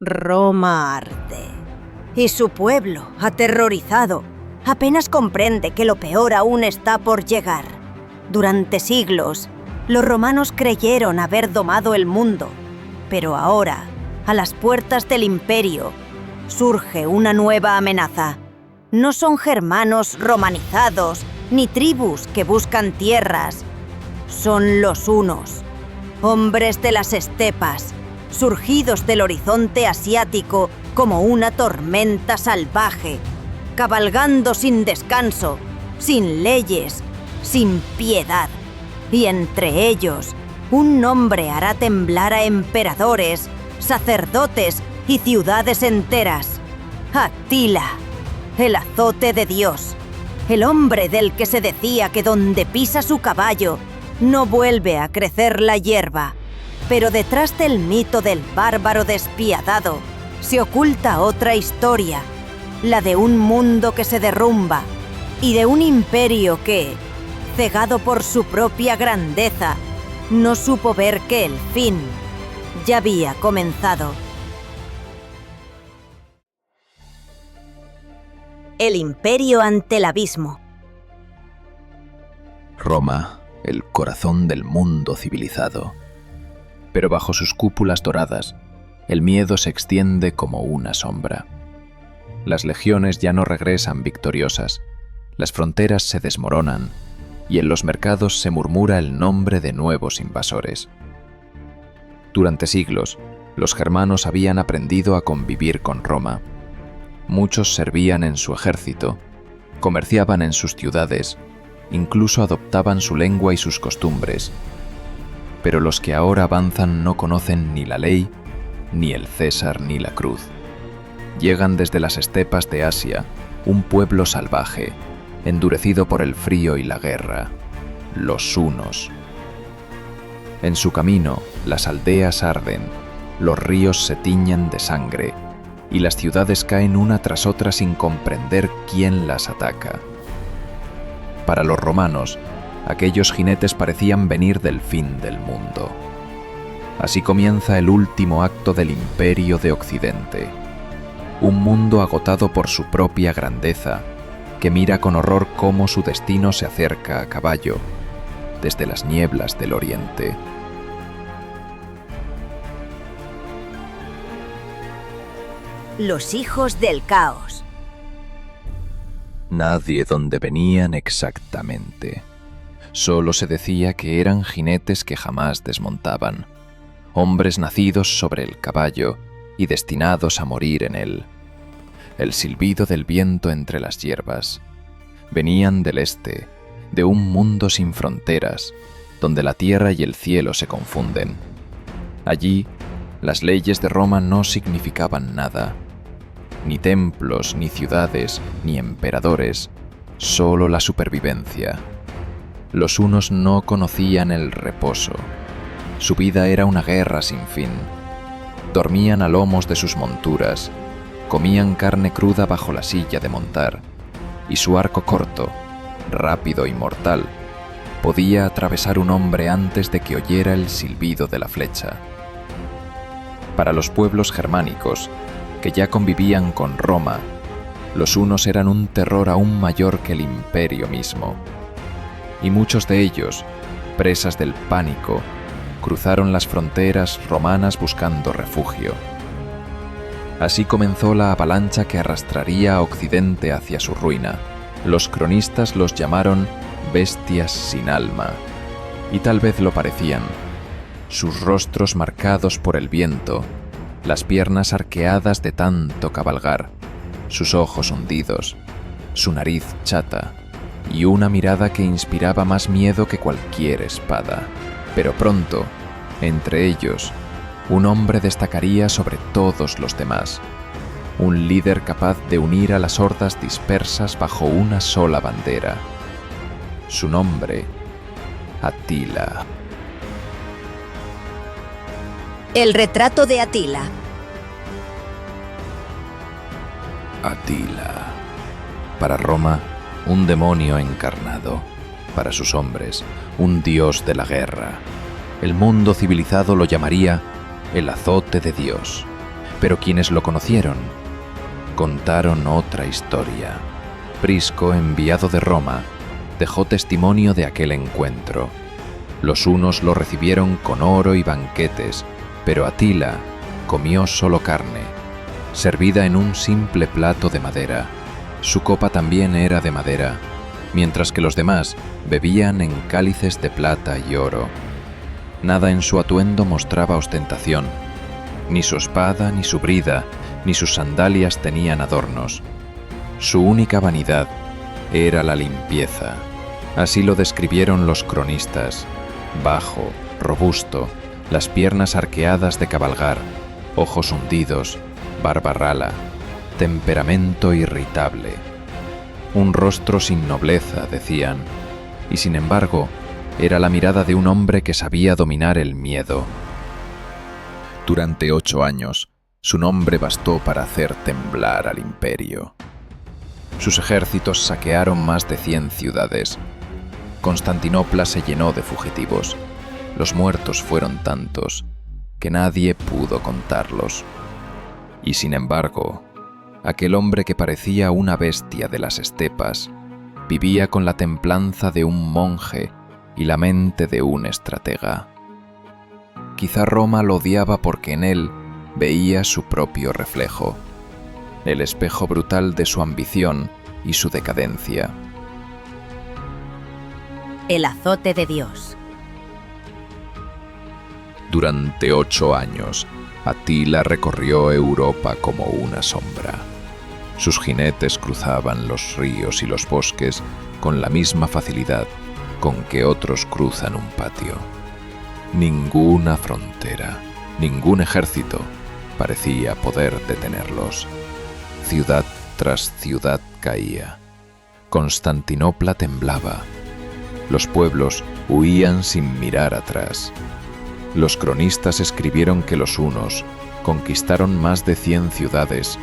Roma arde. Y su pueblo, aterrorizado, apenas comprende que lo peor aún está por llegar. Durante siglos, los romanos creyeron haber domado el mundo, pero ahora, a las puertas del imperio, surge una nueva amenaza. No son germanos romanizados, ni tribus que buscan tierras. Son los hunos, hombres de las estepas, surgidos del horizonte asiático como una tormenta salvaje, cabalgando sin descanso, sin leyes, sin piedad. Y entre ellos, un nombre hará temblar a emperadores, sacerdotes y ciudades enteras. Atila, el azote de Dios, el hombre del que se decía que donde pisa su caballo no vuelve a crecer la hierba. Pero detrás del mito del bárbaro despiadado se oculta otra historia, la de un mundo que se derrumba y de un imperio que, cegado por su propia grandeza, no supo ver que el fin ya había comenzado. El imperio ante el abismo. Roma, el corazón del mundo civilizado. Pero bajo sus cúpulas doradas, el miedo se extiende como una sombra. Las legiones ya no regresan victoriosas, las fronteras se desmoronan y en los mercados se murmura el nombre de nuevos invasores. Durante siglos, los germanos habían aprendido a convivir con Roma. Muchos servían en su ejército, comerciaban en sus ciudades, incluso adoptaban su lengua y sus costumbres. Pero los que ahora avanzan no conocen ni la ley, ni el César ni la cruz. Llegan desde las estepas de Asia, un pueblo salvaje, endurecido por el frío y la guerra, los hunos. En su camino, las aldeas arden, los ríos se tiñen de sangre, y las ciudades caen una tras otra sin comprender quién las ataca. Para los romanos, aquellos jinetes parecían venir del fin del mundo. Así comienza el último acto del imperio de Occidente. Un mundo agotado por su propia grandeza, que mira con horror cómo su destino se acerca a caballo, desde las nieblas del oriente. Los hijos del caos. Nadie dónde venían exactamente. Solo se decía que eran jinetes que jamás desmontaban, hombres nacidos sobre el caballo y destinados a morir en él. El silbido del viento entre las hierbas. Venían del este, de un mundo sin fronteras, donde la tierra y el cielo se confunden. Allí, las leyes de Roma no significaban nada. Ni templos, ni ciudades, ni emperadores, solo la supervivencia. Los hunos no conocían el reposo. Su vida era una guerra sin fin. Dormían a lomos de sus monturas, comían carne cruda bajo la silla de montar, y su arco corto, rápido y mortal, podía atravesar un hombre antes de que oyera el silbido de la flecha. Para los pueblos germánicos, que ya convivían con Roma, los hunos eran un terror aún mayor que el imperio mismo. Y muchos de ellos, presas del pánico, cruzaron las fronteras romanas buscando refugio. Así comenzó la avalancha que arrastraría a Occidente hacia su ruina. Los cronistas los llamaron bestias sin alma, y tal vez lo parecían. Sus rostros marcados por el viento, las piernas arqueadas de tanto cabalgar, sus ojos hundidos, su nariz chata, y una mirada que inspiraba más miedo que cualquier espada. Pero pronto, entre ellos, un hombre destacaría sobre todos los demás, un líder capaz de unir a las hordas dispersas bajo una sola bandera. Su nombre, Atila. El retrato de Atila. Atila. Para Roma, un demonio encarnado. Para sus hombres, un dios de la guerra. El mundo civilizado lo llamaría el azote de Dios. Pero quienes lo conocieron contaron otra historia. Prisco, enviado de Roma, dejó testimonio de aquel encuentro. Los unos lo recibieron con oro y banquetes, pero Atila comió solo carne, servida en un simple plato de madera. Su copa también era de madera, mientras que los demás bebían en cálices de plata y oro. Nada en su atuendo mostraba ostentación. Ni su espada, ni su brida, ni sus sandalias tenían adornos. Su única vanidad era la limpieza. Así lo describieron los cronistas: bajo, robusto, las piernas arqueadas de cabalgar, ojos hundidos, barba rala, temperamento irritable. Un rostro sin nobleza, decían, y sin embargo, era la mirada de un hombre que sabía dominar el miedo. Durante 8 años, su nombre bastó para hacer temblar al imperio. Sus ejércitos saquearon más de 100 ciudades. Constantinopla se llenó de fugitivos. Los muertos fueron tantos que nadie pudo contarlos. Y sin embargo, aquel hombre que parecía una bestia de las estepas vivía con la templanza de un monje y la mente de un estratega. Quizá Roma lo odiaba porque en él veía su propio reflejo, el espejo brutal de su ambición y su decadencia. El azote de Dios. Durante 8 años, Atila recorrió Europa como una sombra. Sus jinetes cruzaban los ríos y los bosques con la misma facilidad con que otros cruzan un patio. Ninguna frontera, ningún ejército parecía poder detenerlos. Ciudad tras ciudad caía. Constantinopla temblaba. Los pueblos huían sin mirar atrás. Los cronistas escribieron que los hunos conquistaron más de 100 ciudades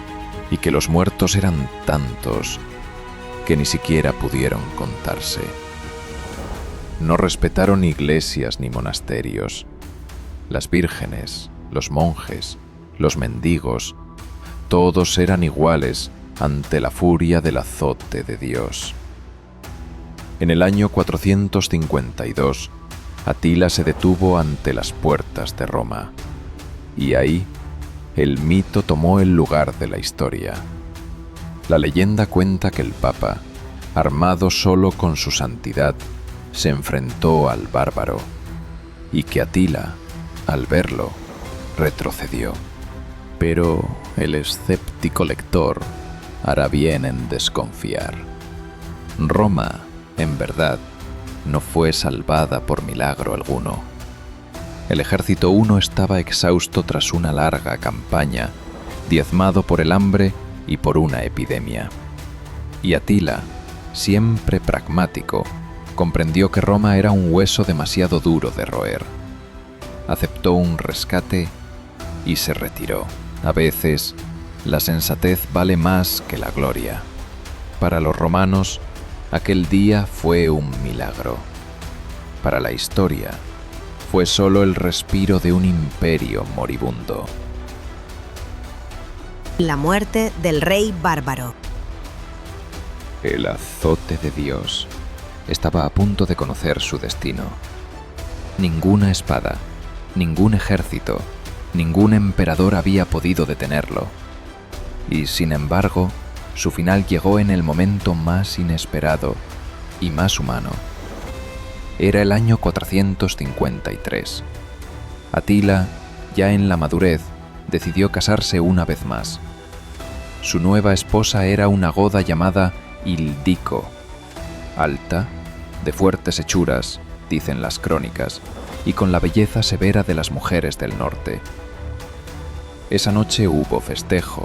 y que los muertos eran tantos que ni siquiera pudieron contarse. No respetaron iglesias ni monasterios. Las vírgenes, los monjes, los mendigos, todos eran iguales ante la furia del azote de Dios. En el año 452, Atila se detuvo ante las puertas de Roma, y ahí el mito tomó el lugar de la historia. La leyenda cuenta que el Papa, armado solo con su santidad, se enfrentó al bárbaro, y que Atila, al verlo, retrocedió. Pero el escéptico lector hará bien en desconfiar. Roma, en verdad, no fue salvada por milagro alguno. El ejército huno estaba exhausto tras una larga campaña, diezmado por el hambre y por una epidemia. Y Atila, siempre pragmático, comprendió que Roma era un hueso demasiado duro de roer. Aceptó un rescate y se retiró. A veces, la sensatez vale más que la gloria. Para los romanos, aquel día fue un milagro. Para la historia, fue solo el respiro de un imperio moribundo. La muerte del rey bárbaro. El azote de Dios estaba a punto de conocer su destino. Ninguna espada, ningún ejército, ningún emperador había podido detenerlo. Y sin embargo, su final llegó en el momento más inesperado y más humano. Era el año 453. Atila, ya en la madurez, decidió casarse una vez más. Su nueva esposa era una goda llamada Ildico, alta, de fuertes hechuras, dicen las crónicas, y con la belleza severa de las mujeres del norte. Esa noche hubo festejo,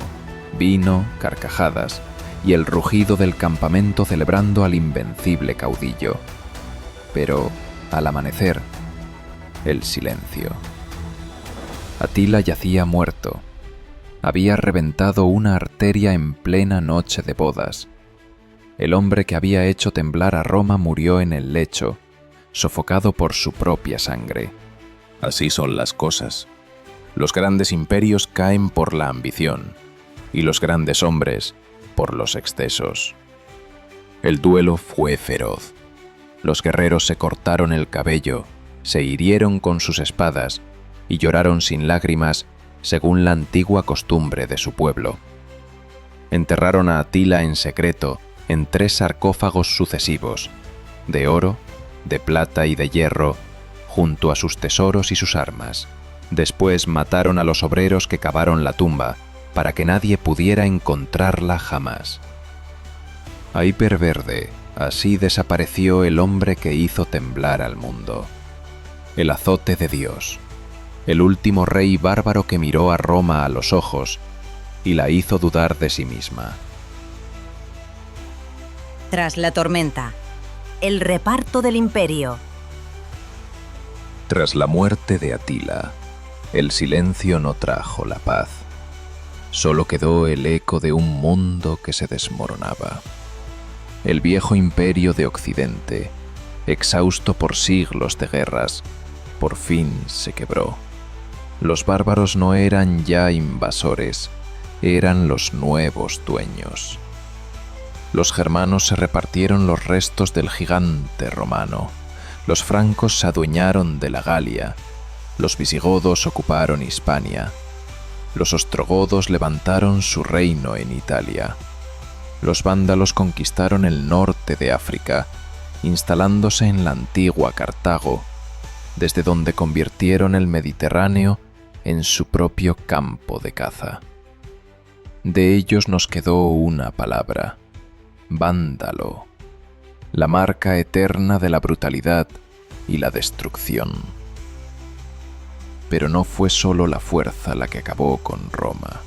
vino, carcajadas y el rugido del campamento celebrando al invencible caudillo. Pero, al amanecer, el silencio. Atila yacía muerto. Había reventado una arteria en plena noche de bodas. El hombre que había hecho temblar a Roma murió en el lecho, sofocado por su propia sangre. Así son las cosas. Los grandes imperios caen por la ambición y los grandes hombres por los excesos. El duelo fue feroz. Los guerreros se cortaron el cabello, se hirieron con sus espadas y lloraron sin lágrimas según la antigua costumbre de su pueblo. Enterraron a Atila en secreto en 3 sarcófagos sucesivos, de oro, de plata y de hierro, junto a sus tesoros y sus armas. Después mataron a los obreros que cavaron la tumba, para que nadie pudiera encontrarla jamás. A Hiperverde, así desapareció el hombre que hizo temblar al mundo. El azote de Dios, el último rey bárbaro que miró a Roma a los ojos y la hizo dudar de sí misma. Tras la tormenta, el reparto del imperio. Tras la muerte de Atila, el silencio no trajo la paz. Solo quedó el eco de un mundo que se desmoronaba. El viejo imperio de Occidente, exhausto por siglos de guerras, por fin se quebró. Los bárbaros no eran ya invasores, eran los nuevos dueños. Los germanos se repartieron los restos del gigante romano. Los francos se adueñaron de la Galia. Los visigodos ocuparon Hispania. Los ostrogodos levantaron su reino en Italia. Los vándalos conquistaron el norte de África, instalándose en la antigua Cartago, desde donde convirtieron el Mediterráneo en su propio campo de caza. De ellos nos quedó una palabra: vándalo, la marca eterna de la brutalidad y la destrucción. Pero no fue solo la fuerza la que acabó con Roma.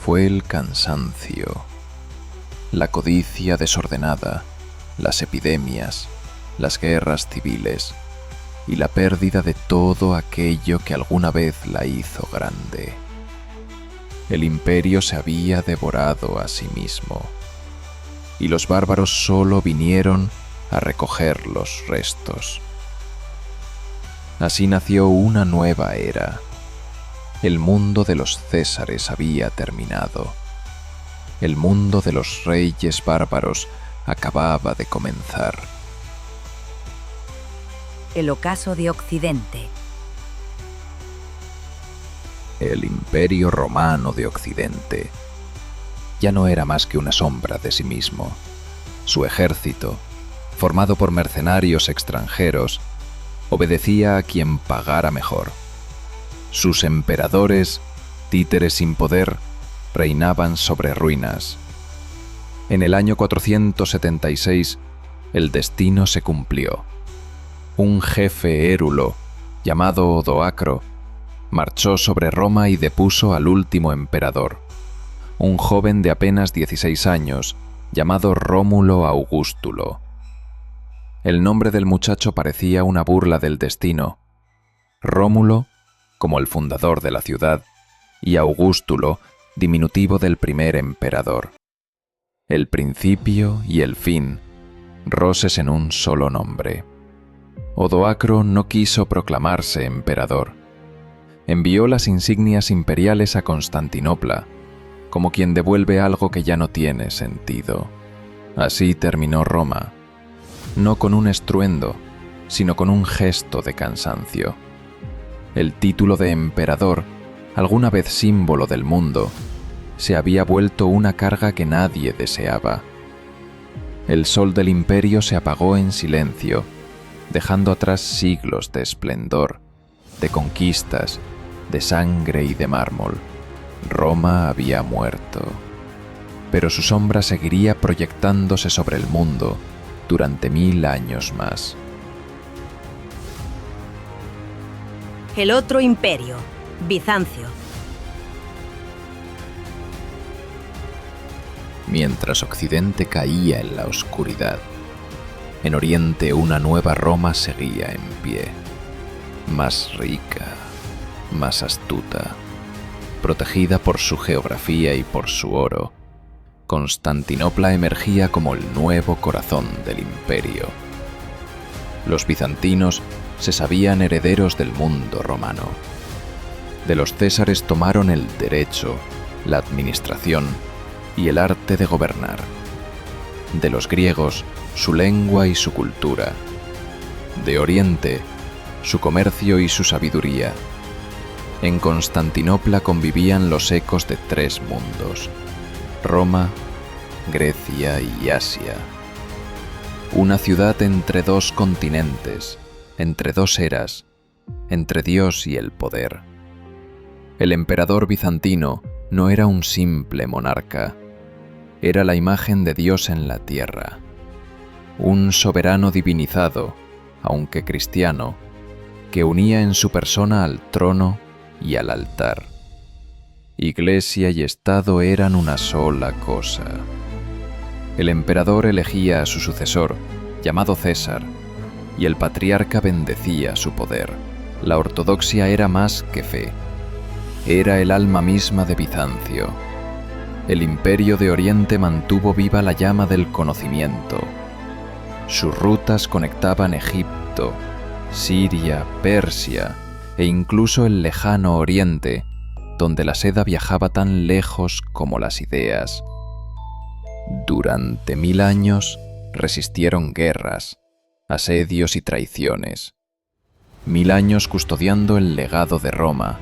Fue el cansancio, la codicia desordenada, las epidemias, las guerras civiles y la pérdida de todo aquello que alguna vez la hizo grande. El imperio se había devorado a sí mismo, y los bárbaros solo vinieron a recoger los restos. Así nació una nueva era. El mundo de los Césares había terminado. El mundo de los reyes bárbaros acababa de comenzar. El ocaso de Occidente. El imperio romano de Occidente ya no era más que una sombra de sí mismo. Su ejército, formado por mercenarios extranjeros, obedecía a quien pagara mejor. Sus emperadores, títeres sin poder, reinaban sobre ruinas. En el año 476, el destino se cumplió. Un jefe érulo, llamado Odoacro, marchó sobre Roma y depuso al último emperador, un joven de apenas 16 años, llamado Rómulo Augustulo. El nombre del muchacho parecía una burla del destino. Rómulo, como el fundador de la ciudad, y Augustulo, diminutivo del primer emperador. El principio y el fin, roses en un solo nombre. Odoacro no quiso proclamarse emperador. Envió las insignias imperiales a Constantinopla, como quien devuelve algo que ya no tiene sentido. Así terminó Roma, no con un estruendo, sino con un gesto de cansancio. El título de emperador, alguna vez símbolo del mundo, se había vuelto una carga que nadie deseaba. El sol del imperio se apagó en silencio, dejando atrás siglos de esplendor, de conquistas, de sangre y de mármol. Roma había muerto, pero su sombra seguiría proyectándose sobre el mundo durante 1000 años más. El otro imperio, Bizancio. Mientras Occidente caía en la oscuridad, en Oriente una nueva Roma seguía en pie, más rica, más astuta, protegida por su geografía y por su oro. Constantinopla emergía como el nuevo corazón del imperio. Los bizantinos se sabían herederos del mundo romano. De los césares tomaron el derecho, la administración y el arte de gobernar. De los griegos, su lengua y su cultura. De Oriente, su comercio y su sabiduría. En Constantinopla convivían los ecos de 3 mundos: Roma, Grecia y Asia. Una ciudad entre 2 continentes, entre 2 eras, entre Dios y el poder. El emperador bizantino no era un simple monarca, era la imagen de Dios en la tierra. Un soberano divinizado, aunque cristiano, que unía en su persona al trono y al altar. Iglesia y Estado eran una sola cosa. El emperador elegía a su sucesor, llamado César, y el patriarca bendecía su poder. La ortodoxia era más que fe. Era el alma misma de Bizancio. El imperio de Oriente mantuvo viva la llama del conocimiento. Sus rutas conectaban Egipto, Siria, Persia e incluso el lejano Oriente, donde la seda viajaba tan lejos como las ideas. Durante 1000 años resistieron guerras, asedios y traiciones. 1000 años custodiando el legado de Roma,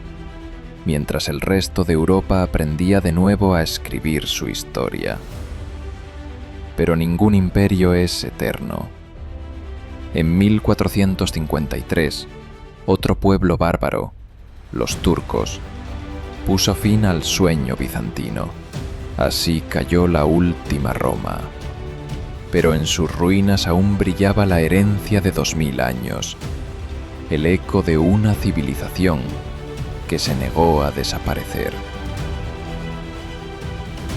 mientras el resto de Europa aprendía de nuevo a escribir su historia. Pero ningún imperio es eterno. En 1453, otro pueblo bárbaro, los turcos, puso fin al sueño bizantino. Así cayó la última Roma. Pero en sus ruinas aún brillaba la herencia de 2000 años, el eco de una civilización que se negó a desaparecer.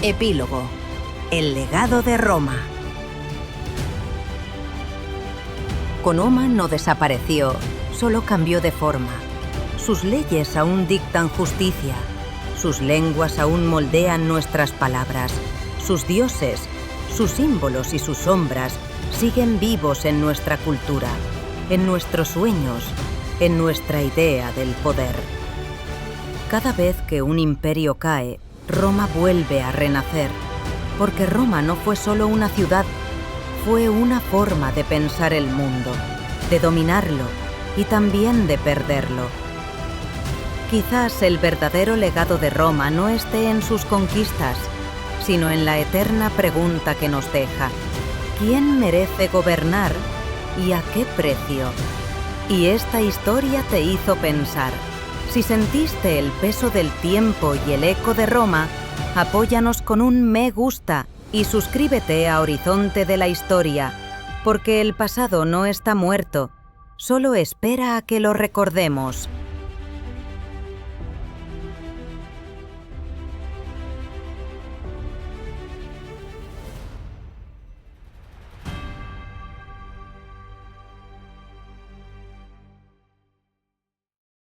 Epílogo. El legado de Roma. Conoma no desapareció, solo cambió de forma. Sus leyes aún dictan justicia. Sus lenguas aún moldean nuestras palabras. Sus dioses, sus símbolos y sus sombras siguen vivos en nuestra cultura, en nuestros sueños, en nuestra idea del poder. Cada vez que un imperio cae, Roma vuelve a renacer, porque Roma no fue solo una ciudad, fue una forma de pensar el mundo, de dominarlo y también de perderlo. Quizás el verdadero legado de Roma no esté en sus conquistas, sino en la eterna pregunta que nos deja: ¿quién merece gobernar y a qué precio? Y esta historia te hizo pensar. Si sentiste el peso del tiempo y el eco de Roma, apóyanos con un me gusta y suscríbete a Horizonte de la Historia, porque el pasado no está muerto, solo espera a que lo recordemos.